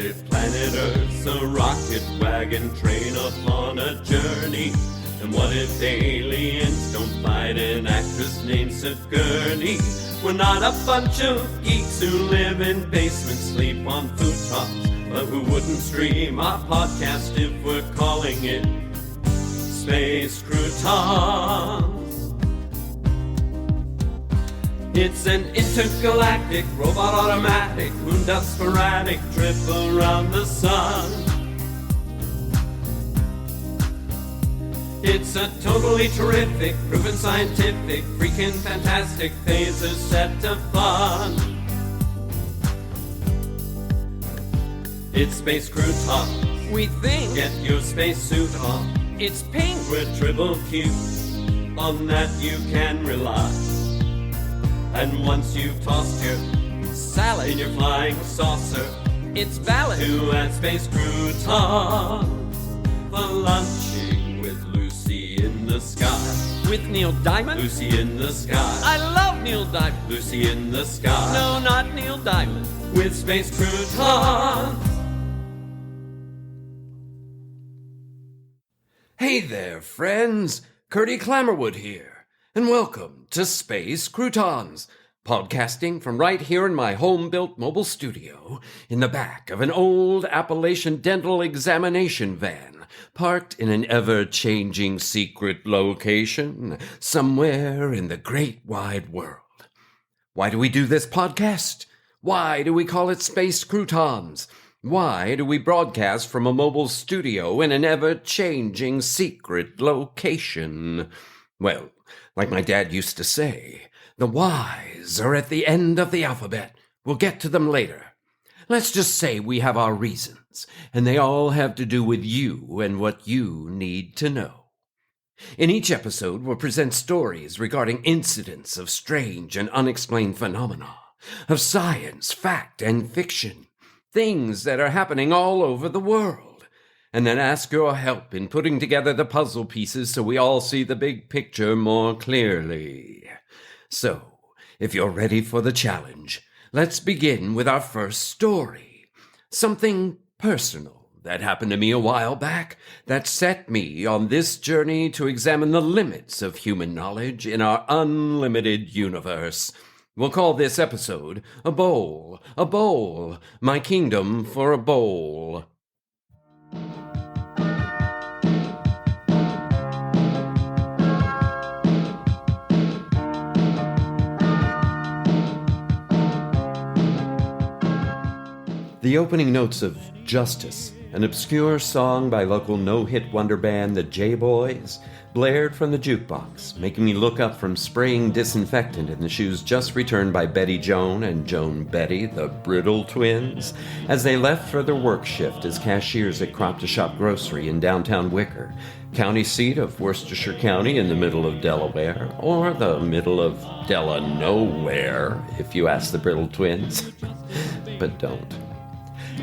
it planet Earth's a rocket wagon train upon a journey? And what if aliens don't fight an actress named Sigourney? We're not a bunch of geeks who live in basements, sleep on futon's, but who wouldn't stream our podcast if we're calling it Space Croutons. It's an intergalactic, robot automatic, moon dust sporadic trip around the sun. It's a totally terrific, proven scientific, freaking fantastic phaser set to fun. It's Space Croutons. We think. Get your spacesuit on. It's pink. We're triple Q. On that you can rely. And once you've tossed your salad in your flying saucer, it's valid to add Space Croutons for lunching with Lucy in the sky. With Neil Diamond? Lucy in the sky. I love Neil Diamond. Lucy in the sky. No, not Neil Diamond. With Space Croutons. Hey there, friends. Curdy Clammerwood here. And welcome to Space Croutons, podcasting from right here in my home-built mobile studio in the back of an old Appalachian dental examination van, parked in an ever-changing secret location somewhere in the great wide world. Why do we do this podcast? Why do we call it Space Croutons? Why do we broadcast from a mobile studio in an ever-changing secret location? Well, like my dad used to say, the whys are at the end of the alphabet. We'll get to them later. Let's just say we have our reasons, and they all have to do with you and what you need to know. In each episode, we'll present stories regarding incidents of strange and unexplained phenomena, of science, fact, and fiction, things that are happening all over the world. And then ask your help in putting together the puzzle pieces so we all see the big picture more clearly. So, if you're ready for the challenge, let's begin with our first story. Something personal that happened to me a while back that set me on this journey to examine the limits of human knowledge in our unlimited universe. We'll call this episode A Bowl, My Kingdom for a Bowl. The opening notes of Justice, an obscure song by local no-hit wonder band the J-Boys, blared from the jukebox, making me look up from spraying disinfectant in the shoes just returned by Betty Joan and Joan Betty, the Brittle twins, as they left for their work shift as cashiers at Crop-to-Shop Grocery in downtown Wicker, county seat of Worcestershire County in the middle of Delaware, or the middle of Dela-nowhere, if you ask the Brittle twins. But don't.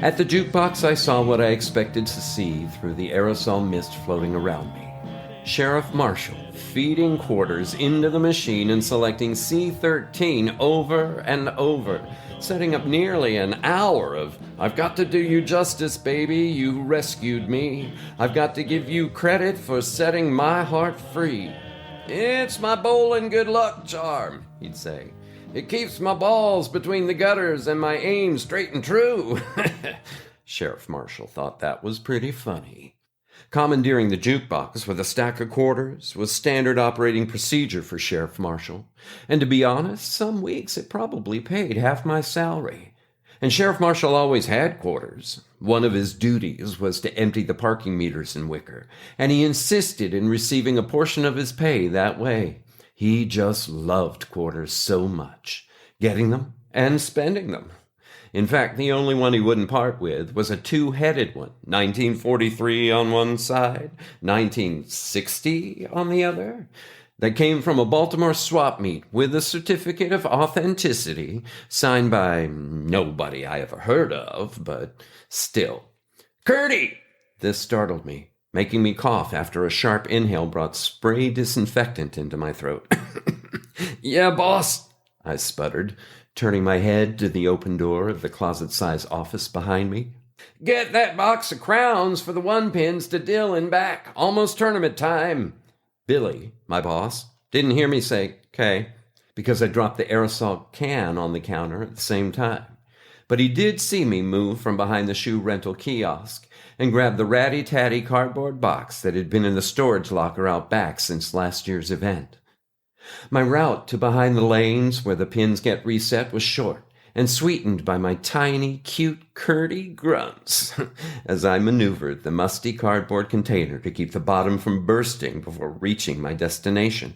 At the jukebox, I saw what I expected to see through the aerosol mist floating around me. Sheriff Marshall feeding quarters into the machine and selecting C13 over and over, setting up nearly an hour of, "I've got to do you justice, baby, you rescued me. I've got to give you credit for setting my heart free. It's my bowling good luck charm," he'd say. "It keeps my balls between the gutters and my aim straight and true." Sheriff Marshall thought that was pretty funny. Commandeering the jukebox with a stack of quarters was standard operating procedure for Sheriff Marshall. And to be honest, some weeks it probably paid half my salary. And Sheriff Marshall always had quarters. One of his duties was to empty the parking meters in Wicker, and he insisted in receiving a portion of his pay that way. He just loved quarters so much, getting them and spending them. In fact, the only one he wouldn't part with was a two-headed one, 1943 on one side, 1960 on the other, that came from a Baltimore swap meet with a certificate of authenticity signed by nobody I ever heard of, but still. "Curdy!" This startled me, making me cough after a sharp inhale brought spray disinfectant into my throat. "Yeah, boss," I sputtered, turning my head to the open door of the closet-sized office behind me. "Get that box of crowns for the one pins to Dill and back. Almost tournament time." Billy, my boss, didn't hear me say, "'Kay," because I dropped the aerosol can on the counter at the same time. But he did see me move from behind the shoe rental kiosk and grab the ratty-tatty cardboard box that had been in the storage locker out back since last year's event. My route to behind the lanes where the pins get reset was short and sweetened by my tiny, cute, Curdy grunts as I maneuvered the musty cardboard container to keep the bottom from bursting before reaching my destination.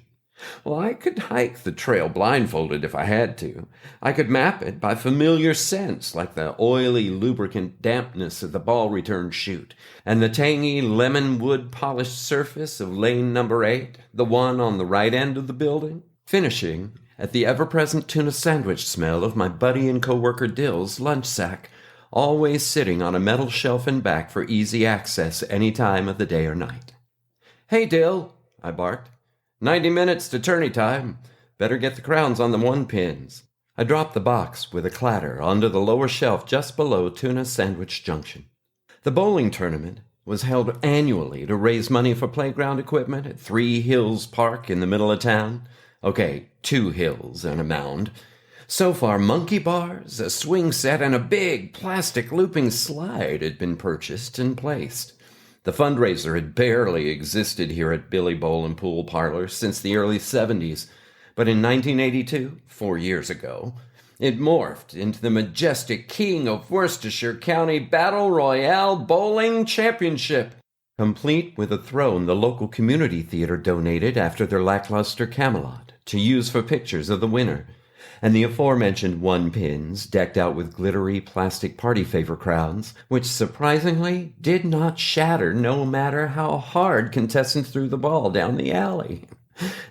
Well, I could hike the trail blindfolded if I had to. I could map it by familiar scents like the oily, lubricant dampness of the ball return chute and the tangy lemon wood polished surface of lane number 8, the one on the right end of the building, finishing at the ever-present tuna sandwich smell of my buddy and co-worker Dill's lunch sack, always sitting on a metal shelf in back for easy access any time of the day or night. "Hey, Dill," I barked. 90 minutes to tourney time. Better get the crowns on the one pins." I dropped the box with a clatter onto the lower shelf just below Tuna Sandwich Junction. The bowling tournament was held annually to raise money for playground equipment at 3 Hills Park in the middle of town. Okay, 2 hills and a mound. So far, monkey bars, a swing set, and a big plastic looping slide had been purchased and placed. The fundraiser had barely existed here at Billy Bowl and Pool Parlor since the early 70s, but in 1982, 4 years ago, it morphed into the majestic King of Worcestershire County Battle Royale Bowling Championship, complete with a throne the local community theater donated after their lackluster Camelot to use for pictures of the winner, and the aforementioned one pins decked out with glittery plastic party favor crowns, which surprisingly did not shatter no matter how hard contestants threw the ball down the alley.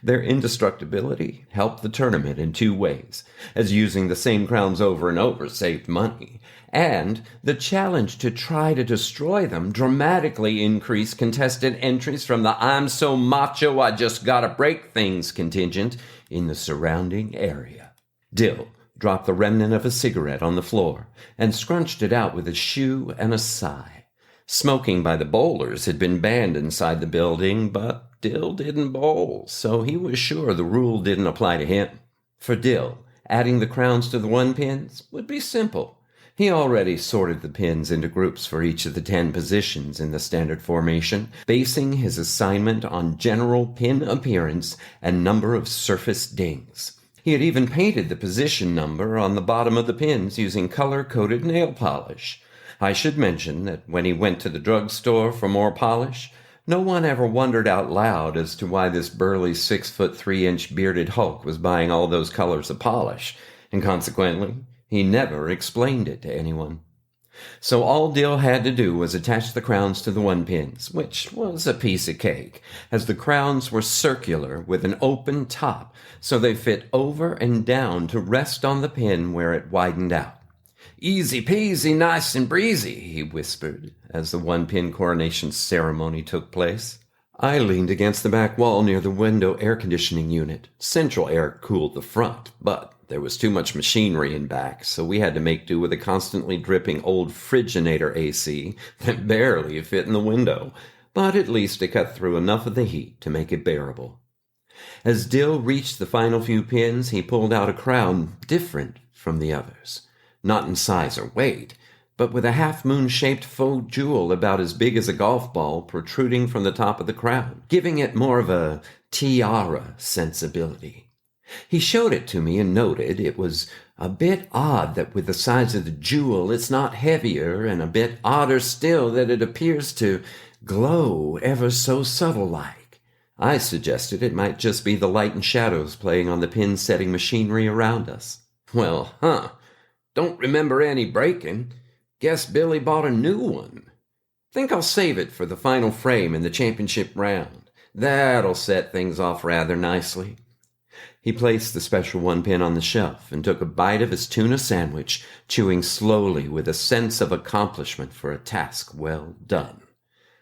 Their indestructibility helped the tournament in 2 ways, as using the same crowns over and over saved money, and the challenge to try to destroy them dramatically increased contestant entries from the "I'm so macho I just gotta break things" contingent in the surrounding area. Dill dropped the remnant of a cigarette on the floor and scrunched it out with a shoe and a sigh. Smoking by the bowlers had been banned inside the building, but Dill didn't bowl, so he was sure the rule didn't apply to him. For Dill, adding the crowns to the one pins would be simple. He already sorted the pins into groups for each of the 10 positions in the standard formation, basing his assignment on general pin appearance and number of surface dings. He had even painted the position number on the bottom of the pins using color-coded nail polish. I should mention that when he went to the drugstore for more polish, no one ever wondered out loud as to why this burly 6'3" bearded hulk was buying all those colors of polish, and consequently, he never explained it to anyone. So all Dill had to do was attach the crowns to the one pins, which was a piece of cake, as the crowns were circular with an open top, so they fit over and down to rest on the pin where it widened out. "Easy peasy, nice and breezy," he whispered, as the one-pin coronation ceremony took place. I leaned against the back wall near the window air conditioning unit. Central air cooled the front, but there was too much machinery in back, so we had to make do with a constantly dripping old Friginator AC that barely fit in the window, but at least it cut through enough of the heat to make it bearable. As Dill reached the final few pins, he pulled out a crown different from the others, not in size or weight, but with a half-moon-shaped faux jewel about as big as a golf ball protruding from the top of the crown, giving it more of a tiara sensibility. He showed it to me and noted it was a bit odd that with the size of the jewel it's not heavier, and a bit odder still that it appears to glow ever so subtle-like. I suggested it might just be the light and shadows playing on the pin-setting machinery around us. "Well, don't remember any breaking. Guess Billy bought a new one. Think I'll save it for the final frame in the championship round. That'll set things off rather nicely." He placed the special one pin on the shelf and took a bite of his tuna sandwich, chewing slowly with a sense of accomplishment for a task well done.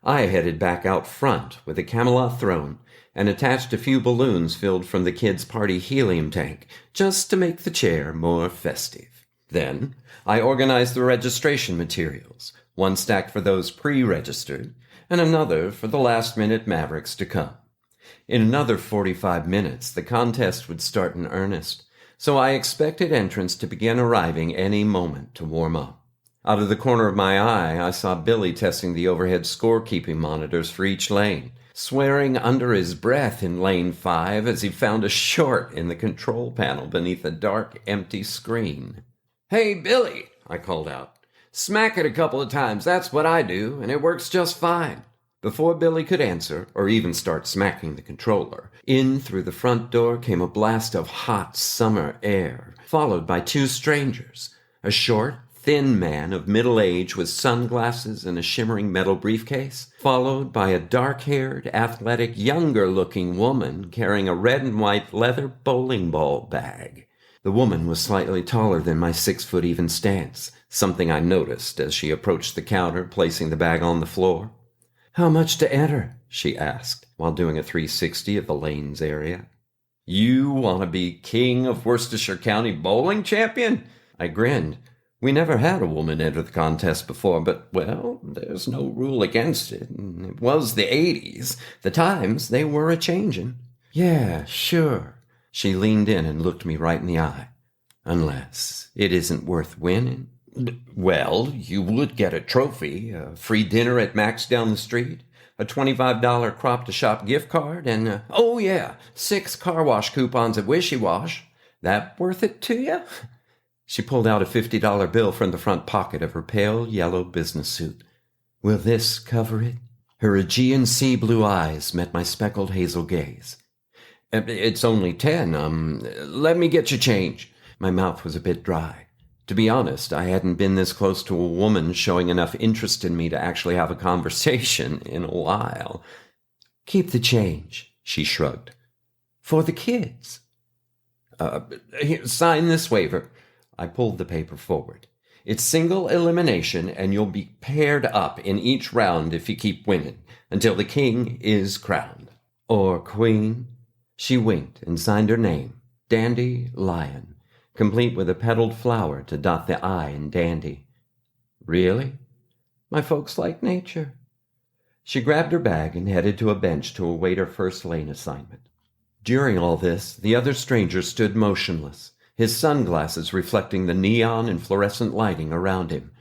I headed back out front with a Camelot throne and attached a few balloons filled from the kids' party helium tank, just to make the chair more festive. Then I organized the registration materials, one stacked for those pre-registered, and another for the last-minute mavericks to come. In another 45 minutes, the contest would start in earnest, so I expected entrants to begin arriving any moment to warm up. Out of the corner of my eye, I saw Billy testing the overhead scorekeeping monitors for each lane, swearing under his breath in lane 5 as he found a short in the control panel beneath a dark, empty screen. "Hey, Billy," I called out. "Smack it a couple of times, that's what I do, and it works just fine." Before Billy could answer, or even start smacking the controller, in through the front door came a blast of hot summer air, followed by two strangers, a short, thin man of middle age with sunglasses and a shimmering metal briefcase, followed by a dark-haired, athletic, younger-looking woman carrying a red and white leather bowling ball bag. The woman was slightly taller than my 6-foot-even stance, something I noticed as she approached the counter, placing the bag on the floor. "How much to enter?" she asked, while doing a 360 of the lanes area. "You want to be king of Worcestershire County bowling champion?" I grinned. We never had a woman enter the contest before, but, well, there's no rule against it. It was the 80s. The times, they were a-changin'. "Yeah, sure." She leaned in and looked me right in the eye. "Unless it isn't worth winning." "Well, you would get a trophy, a free dinner at Mac's down the street, a $25 crop-to-shop gift card, and, oh yeah, 6 car wash coupons at Wishy Wash. That worth it to you?" She pulled out a $50 bill from the front pocket of her pale yellow business suit. "Will this cover it?" Her Aegean sea blue eyes met my speckled hazel gaze. "It's only 10. Let me get you change." My mouth was a bit dry. To be honest, I hadn't been this close to a woman showing enough interest in me to actually have a conversation in a while. "Keep the change," she shrugged. "For the kids." Here, sign this waiver." I pulled the paper forward. "It's single elimination, and you'll be paired up in each round if you keep winning, until the king is crowned." "Or queen." She winked and signed her name, Dandy Lion, complete with a petaled flower to dot the I in dandy. "Really? My folks like nature." She grabbed her bag and headed to a bench to await her first lane assignment. During all this, the other stranger stood motionless, his sunglasses reflecting the neon and fluorescent lighting around him.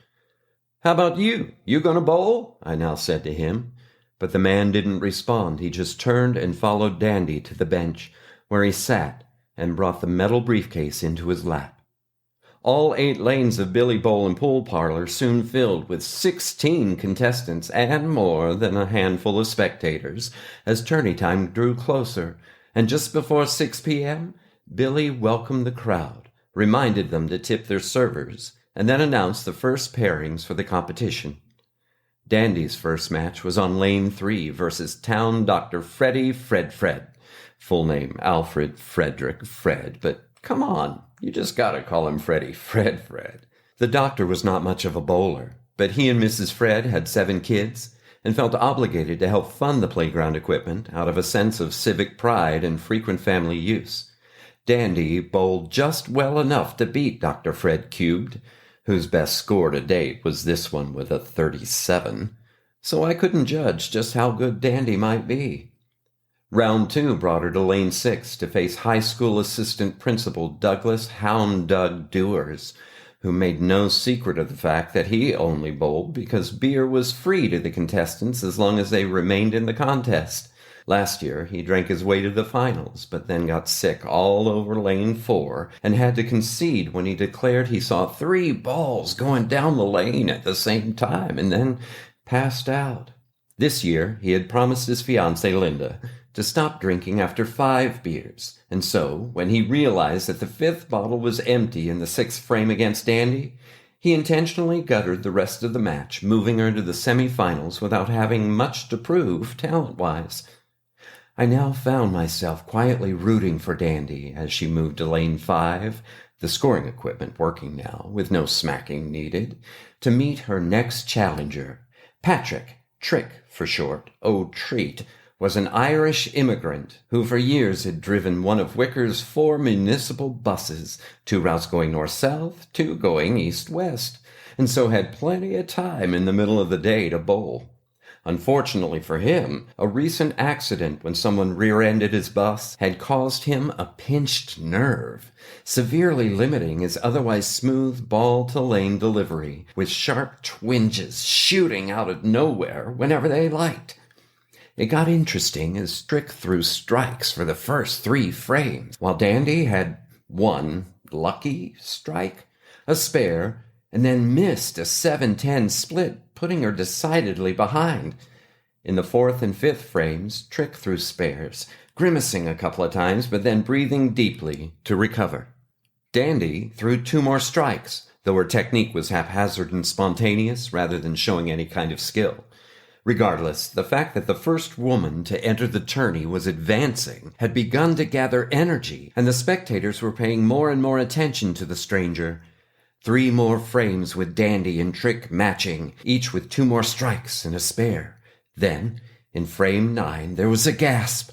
"How about you? You gonna bowl?" I now said to him. But the man didn't respond. He just turned and followed Dandy to the bench, where he sat and brought the metal briefcase into his lap. All 8 lanes of Billy Bowl and Pool Parlor soon filled with 16 contestants and more than a handful of spectators as tourney time drew closer, and just before 6 p.m., Billy welcomed the crowd, reminded them to tip their servers, and then announced the first pairings for the competition. Dandy's first match was on lane 3 versus town Dr. Freddie Fred. Full name Alfred Frederick Fred, but come on, you just gotta call him Freddie Fred. The doctor was not much of a bowler, but he and Mrs. Fred had 7 kids and felt obligated to help fund the playground equipment out of a sense of civic pride and frequent family use. Dandy bowled just well enough to beat Dr. Fred Cubed, whose best score to date was this one with a 37, so I couldn't judge just how good Dandy might be. Round 2 brought her to lane 6 to face high school assistant principal Douglas Hound Dug Dewars, who made no secret of the fact that he only bowled because beer was free to the contestants as long as they remained in the contest. Last year, he drank his way to the finals, but then got sick all over lane 4 and had to concede when he declared he saw 3 balls going down the lane at the same time and then passed out. This year, he had promised his fiancée, Linda, to stop drinking after 5 beers, and so, when he realized that the 5th bottle was empty in the 6th frame against Dandy, he intentionally guttered the rest of the match, moving her to the semifinals without having much to prove talent-wise. I now found myself quietly rooting for Dandy as she moved to lane 5, the scoring equipment working now, with no smacking needed, to meet her next challenger. Patrick, Trick for short, Treat, was an Irish immigrant who for years had driven one of Wicker's 4 municipal buses, 2 routes going north-south, 2 going east-west. and so had plenty of time in the middle of the day to bowl. Unfortunately for him, a recent accident when someone rear-ended his bus had caused him a pinched nerve, severely limiting his otherwise smooth ball-to-lane delivery, with sharp twinges shooting out of nowhere whenever they liked. It got interesting as Strick threw strikes for the first 3 frames, while Dandy had one lucky strike, a spare, and then missed a 7-10 split, putting her decidedly behind. In the 4th and 5th frames, Trick threw spares, grimacing a couple of times, but then breathing deeply to recover. Dandy threw 2 more strikes, though her technique was haphazard and spontaneous rather than showing any kind of skill. Regardless, the fact that the first woman to enter the tourney was advancing had begun to gather energy, and the spectators were paying more and more attention to the stranger. 3 more frames with Dandy and Trick matching, each with 2 more strikes and a spare. Then, in frame 9, there was a gasp,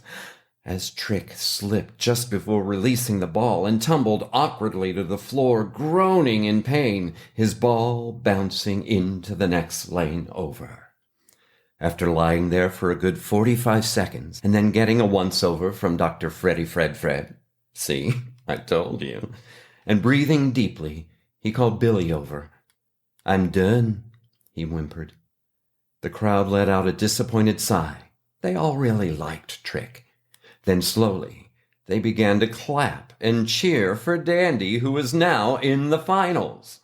as Trick slipped just before releasing the ball and tumbled awkwardly to the floor, groaning in pain, his ball bouncing into the next lane over. After lying there for a good 45 seconds, and then getting a once-over from Dr. Freddy Fred, see, I told you, and breathing deeply, he called Billy over. "I'm done," he whimpered. The crowd let out a disappointed sigh. They all really liked Trick. Then slowly, they began to clap and cheer for Dandy, who was now in the finals.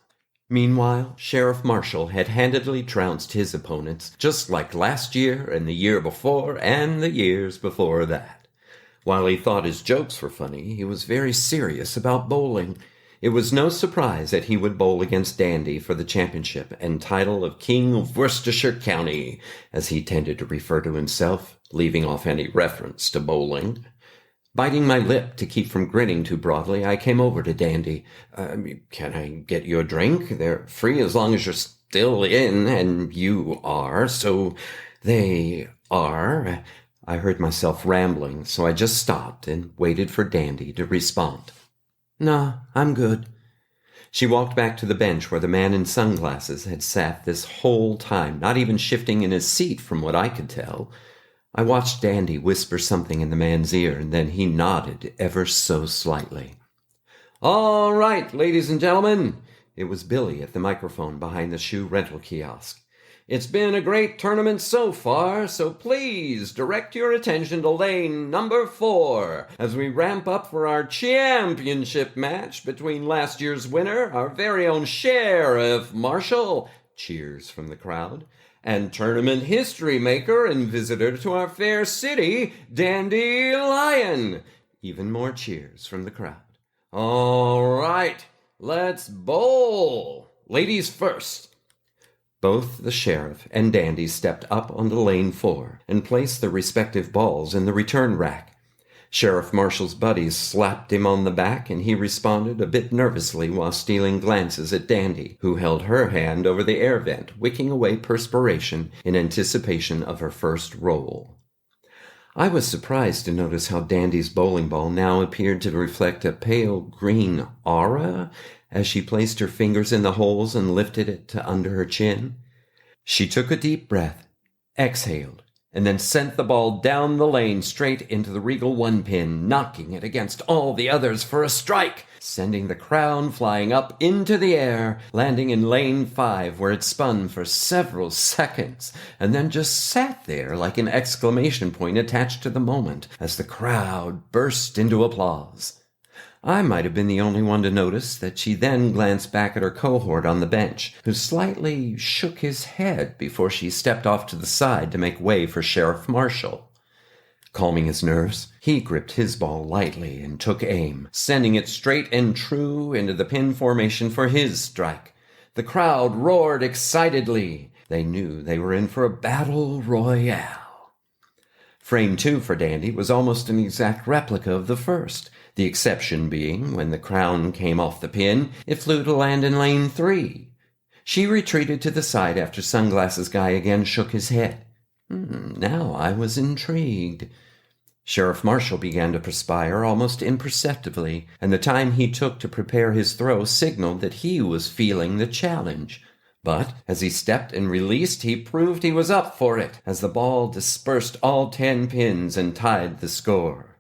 Meanwhile, Sheriff Marshall had handedly trounced his opponents, just like last year and the year before and the years before that. While he thought his jokes were funny, he was very serious about bowling. It was no surprise that he would bowl against Dandy for the championship and title of King of Worcestershire County, as he tended to refer to himself, leaving off any reference to bowling. Biting my lip to keep from grinning too broadly, I came over to Dandy. "Can I get you a drink? They're free as long as you're still in, and you are, so they are." I heard myself rambling, so I just stopped and waited for Dandy to respond. "No, I'm good." She walked back to the bench where the man in sunglasses had sat this whole time, not even shifting in his seat from what I could tell. I watched Dandy whisper something in the man's ear, and then he nodded ever so slightly. "All right, ladies and gentlemen." It was Billy at the microphone behind the shoe rental kiosk. "It's been a great tournament so far, so please direct your attention to lane number 4 as we ramp up for our championship match between last year's winner, our very own Sheriff Marshall," cheers from the crowd, "and tournament history maker and visitor to our fair city, Dandelion." Even more cheers from the crowd. "All right, let's bowl. Ladies first." Both the sheriff and Dandy stepped up onto lane 4 and placed their respective balls in the return rack. Sheriff Marshall's buddies slapped him on the back, and he responded a bit nervously while stealing glances at Dandy, who held her hand over the air vent, wicking away perspiration in anticipation of her first roll. I was surprised to notice how Dandy's bowling ball now appeared to reflect a pale green aura as she placed her fingers in the holes and lifted it to under her chin. She took a deep breath, exhaled, and then sent the ball down the lane straight into the Regal 1-pin, knocking it against all the others for a strike, sending the crown flying up into the air, landing in lane 5, where it spun for several seconds, and then just sat there like an exclamation point attached to the moment as the crowd burst into applause. I might have been the only one to notice that she then glanced back at her cohort on the bench, who slightly shook his head before she stepped off to the side to make way for Sheriff Marshall. Calming his nerves, he gripped his ball lightly and took aim, sending it straight and true into the pin formation for his strike. The crowd roared excitedly. They knew they were in for a battle royale. Frame 2 for Dandy was almost an exact replica of the first, the exception being when the crown came off the pin, it flew to land in lane 3. She retreated to the side after Sunglasses Guy again shook his head. Now I was intrigued. Sheriff Marshall began to perspire almost imperceptibly, and the time he took to prepare his throw signaled that he was feeling the challenge. But as he stepped and released, he proved he was up for it, as the ball dispersed all 10 pins and tied the score.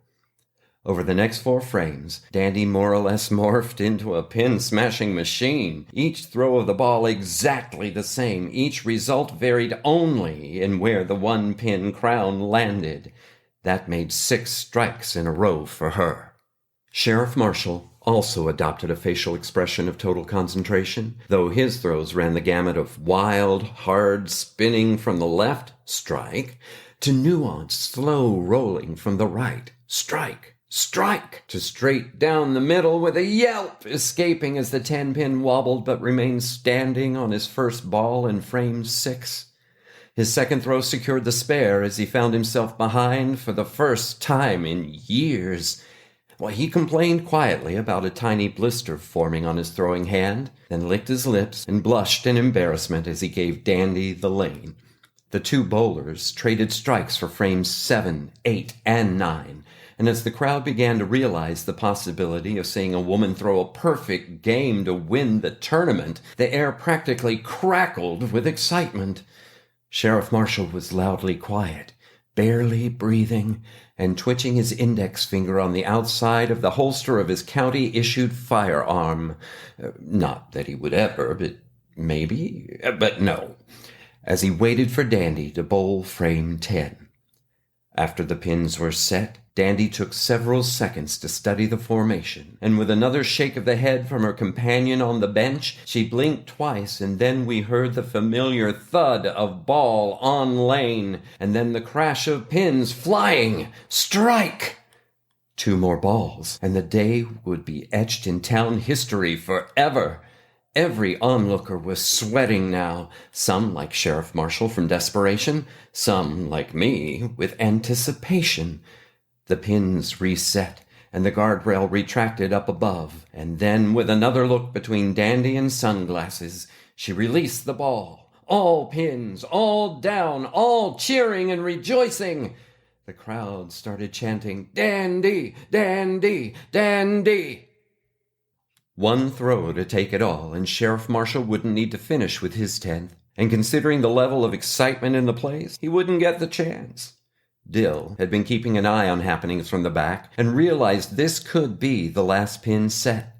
Over the next 4 frames, Dandy more or less morphed into a pin-smashing machine, each throw of the ball exactly the same. Each result varied only in where the 1-pin crown landed. That made 6 strikes in a row for her. Sheriff Marshall also adopted a facial expression of total concentration, though his throws ran the gamut of wild, hard spinning from the left, strike, to nuanced, slow rolling from the right, strike, strike, to straight down the middle with a yelp, escaping as the 10-pin wobbled but remained standing on his first ball in frame 6. His second throw secured the spare as he found himself behind for the first time in years. He complained quietly about a tiny blister forming on his throwing hand, then licked his lips and blushed in embarrassment as he gave Dandy the lane. The 2 bowlers traded strikes for frames 7, 8, and 9, and as the crowd began to realize the possibility of seeing a woman throw a perfect game to win the tournament, the air practically crackled with excitement. Sheriff Marshall was loudly quiet, barely breathing, and twitching his index finger on the outside of the holster of his county-issued firearm. Not that he would ever, but maybe, but no, as he waited for Dandy to bowl frame 10. After the pins were set, Dandy took several seconds to study the formation, and with another shake of the head from her companion on the bench, she blinked twice, and then we heard the familiar thud of ball on lane, and then the crash of pins flying. Strike! 2 more balls, and the day would be etched in town history forever. Every onlooker was sweating now, some like Sheriff Marshall from desperation, some like me with anticipation. The pins reset, and the guardrail retracted up above, and then, with another look between Dandy and Sunglasses, she released the ball. All pins, all down, all cheering and rejoicing. The crowd started chanting, "Dandy! Dandy! Dandy!" 1 throw to take it all, and Sheriff Marshall wouldn't need to finish with his 10th, and considering the level of excitement in the place, he wouldn't get the chance. Dill had been keeping an eye on happenings from the back and realized this could be the last pin set.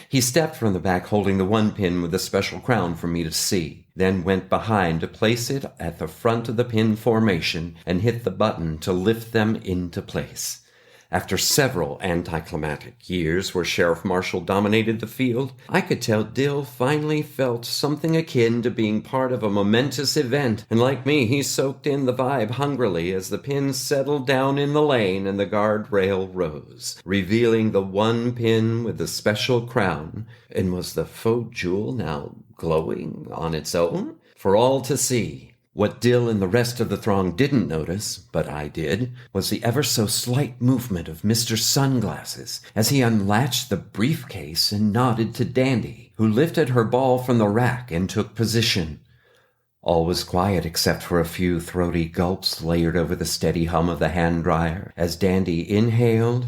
He stepped from the back holding the 1 pin with a special crown for me to see, then went behind to place it at the front of the pin formation and hit the button to lift them into place. After several anticlimactic years where Sheriff Marshall dominated the field, I could tell Dill finally felt something akin to being part of a momentous event, and like me, he soaked in the vibe hungrily as the pins settled down in the lane and the guardrail rose, revealing the 1 pin with the special crown. And was the faux jewel now glowing on its own for all to see? What Dill and the rest of the throng didn't notice, but I did, was the ever-so-slight movement of Mr. Sunglasses as he unlatched the briefcase and nodded to Dandy, who lifted her ball from the rack and took position. All was quiet except for a few throaty gulps layered over the steady hum of the hand-dryer as Dandy inhaled,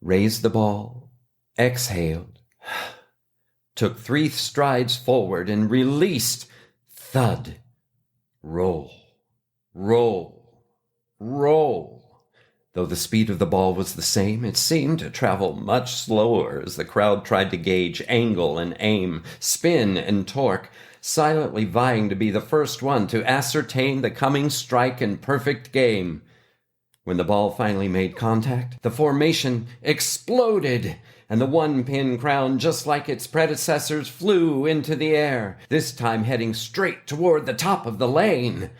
raised the ball, exhaled, took 3 strides forward and released. Thud. Roll, roll, roll. Though the speed of the ball was the same, it seemed to travel much slower as the crowd tried to gauge angle and aim, spin and torque, silently vying to be the first one to ascertain the coming strike and perfect game. When the ball finally made contact, the formation exploded, and the 1 pin crown, just like its predecessors, flew into the air, this time heading straight toward the top of the lane.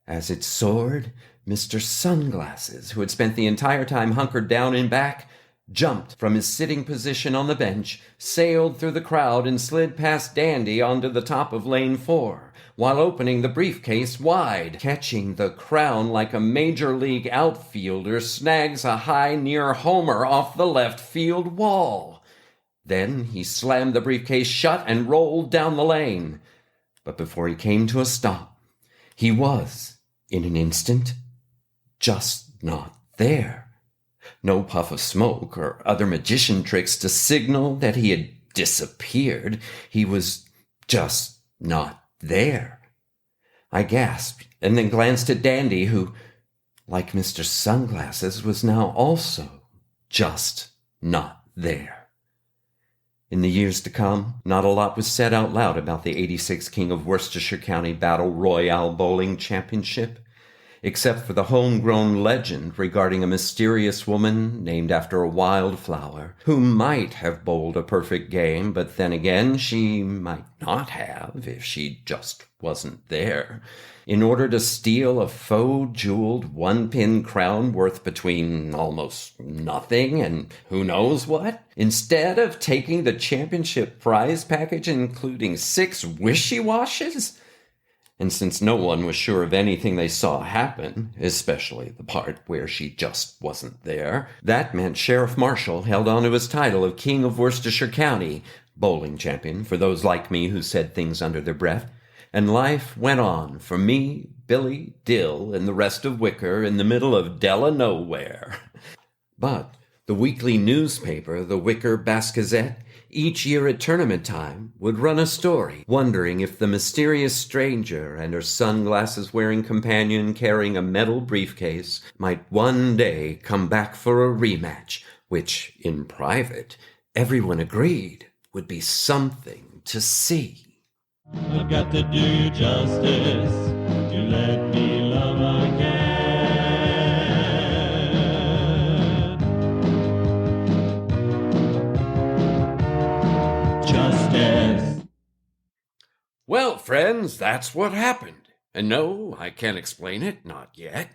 As it soared, Mr. Sunglasses, who had spent the entire time hunkered down in back, jumped from his sitting position on the bench, sailed through the crowd, and slid past Dandy onto the top of lane 4, while opening the briefcase wide, catching the crown like a major league outfielder snags a high near homer off the left field wall. Then he slammed the briefcase shut and rolled down the lane. But before he came to a stop, he was, in an instant, just not there. No puff of smoke or other magician tricks to signal that he had disappeared. He was just not there. I gasped and then glanced at Dandy, who, like Mr. Sunglasses, was now also just not there. In the years to come, not a lot was said out loud about the 86 King of Worcestershire County Battle Royale Bowling Championship, except for the homegrown legend regarding a mysterious woman named after a wildflower who might have bowled a perfect game, but then again she might not have if she just wasn't there, in order to steal a faux jeweled one-pin crown worth between almost nothing and who knows what, instead of taking the championship prize package including 6 wishy-washes? And since no one was sure of anything they saw happen, especially the part where she just wasn't there, that meant Sheriff Marshall held on to his title of King of Worcestershire County, bowling champion for those like me who said things under their breath, and life went on for me, Billy, Dill, and the rest of Wicker in the middle of Delaware. But the weekly newspaper, the Wicker Gazette, each year at tournament time, would run a story, wondering if the mysterious stranger and her sunglasses-wearing companion carrying a metal briefcase might one day come back for a rematch, which, in private, everyone agreed would be something to see. I've got to do you justice to let me love again. Justice. Well, friends, that's what happened. And no, I can't explain it, not yet.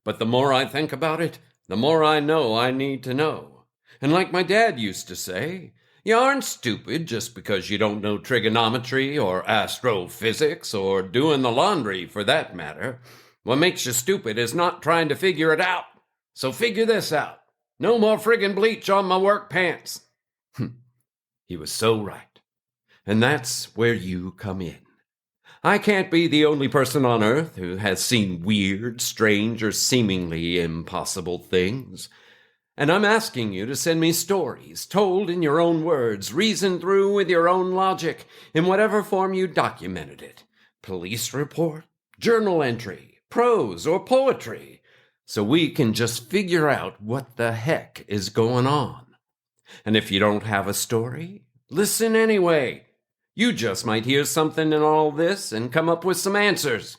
But the more I think about it, the more I know I need to know. And like my dad used to say, you aren't stupid just because you don't know trigonometry or astrophysics or doing the laundry for that matter. What makes you stupid is not trying to figure it out. So figure this out. No more friggin' bleach on my work pants. He was so right. And that's where you come in. I can't be the only person on Earth who has seen weird, strange, or seemingly impossible things. And I'm asking you to send me stories, told in your own words, reasoned through with your own logic, in whatever form you documented it. Police report, journal entry, prose, or poetry, so we can just figure out what the heck is going on. And if you don't have a story, listen anyway. You just might hear something in all this and come up with some answers.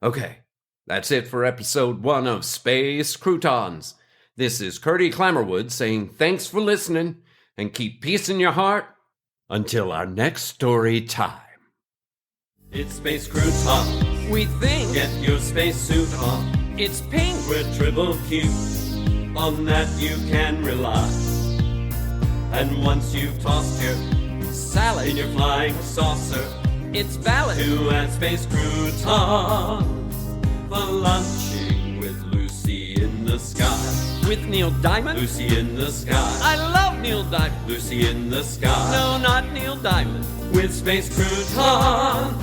Okay, that's it for episode 1 of Space Croutons. This is Curdy Clammerwood saying thanks for listening and keep peace in your heart until our next story time. It's Space Croutons. We think Get your spacesuit on. it's pink. We're triple Q. On that you can rely. And once you've tossed your Salad, in your flying saucer it's valid. to add Space Croutons for lunching with Lucy in the sky. With Neil Diamond. Lucy in the sky. I love Neil Diamond. Lucy in the sky. No, not Neil Diamond. With Space Croutons.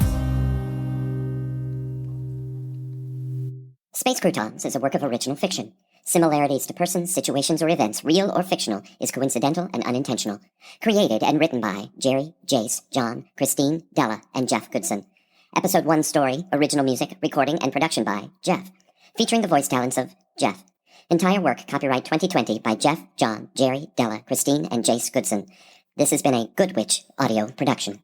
Space Croutons is a work of original fiction. Similarities to persons, situations, or events, real or fictional, is coincidental and unintentional. Created and written by Jerry, Jace, John, Christine, Della, and Jeff Goodson. Episode 1 story, original music, recording, and production by Jeff. Featuring the voice talents of Jeff. Entire work copyright 2020 by Jeff, John, Jerry, Della, Christine, and Jace Goodson. This has been a Good Witch audio production.